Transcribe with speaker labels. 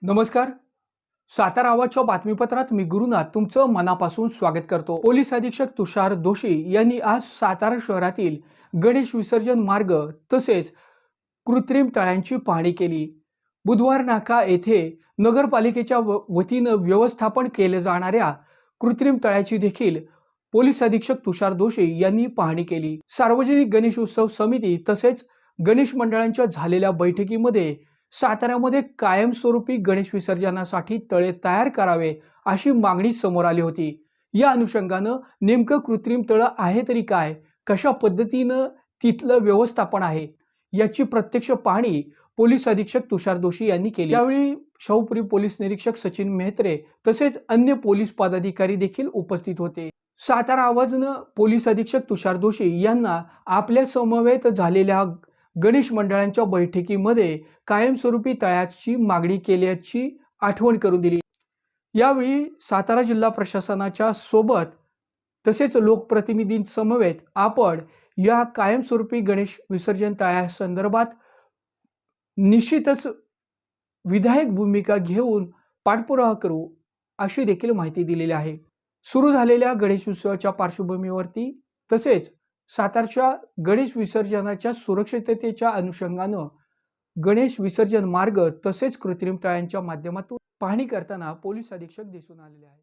Speaker 1: नमस्कार. सातारा आवाजच्या बातमीपत्रात मी गुरुनाथ तुमचं मनापासून स्वागत करतो. पोलीस अधीक्षक तुषार दोशी यांनी आज सातारा शहरातील गणेश विसर्जन मार्ग तसेच कृत्रिम तळ्यांची पाहणी केली. बुधवार नाका येथे नगरपालिकेच्या वतीनं व्यवस्थापन केले जाणाऱ्या कृत्रिम तळ्याची देखील पोलीस अधीक्षक तुषार दोशी यांनी पाहणी केली. सार्वजनिक गणेश उत्सव समिती तसेच गणेश मंडळांच्या झालेल्या बैठकीमध्ये साताऱ्यामध्ये कायमस्वरूपी गणेश विसर्जनासाठी तळे तयार करावे अशी मागणी समोर आली होती. या अनुषंगानं नेमकं कृत्रिम तळं आहे तरी काय, कशा पद्धतीनं तिथलं व्यवस्थापन आहे याची प्रत्यक्ष पाहणी पोलीस अधीक्षक तुषार दोशी यांनी केली. यावेळी शाहूपुरी पोलीस निरीक्षक सचिन मेहत्रे तसेच अन्य पोलीस पदाधिकारी देखील उपस्थित होते. सातारा आवाजनं पोलीस अधीक्षक तुषार दोशी यांना आपल्या समवेत झालेल्या गणेश मंडळांच्या बैठकीमध्ये कायमस्वरूपी तळ्याची मागणी केल्याची आठवण करून दिली. यावेळी सातारा जिल्हा प्रशासनाच्या सोबत तसेच लोकप्रतिनिधींसमवेत आपण या कायमस्वरूपी गणेश विसर्जन तळ्यासंदर्भात निश्चितच विधायक भूमिका घेऊन पाठपुरावा करू अशी देखील माहिती दिलेली आहे. सुरू झालेल्या गणेश उत्सवाच्या पार्श्वभूमीवरती तसेच सातारच्या गणेश विसर्जनाच्या सुरक्षिततेच्या अनुषंगानं गणेश विसर्जन मार्ग तसेच कृत्रिम तळ्यांच्या माध्यमातून पाहणी करताना पोलीस अधीक्षक दिसून आलेले आहेत.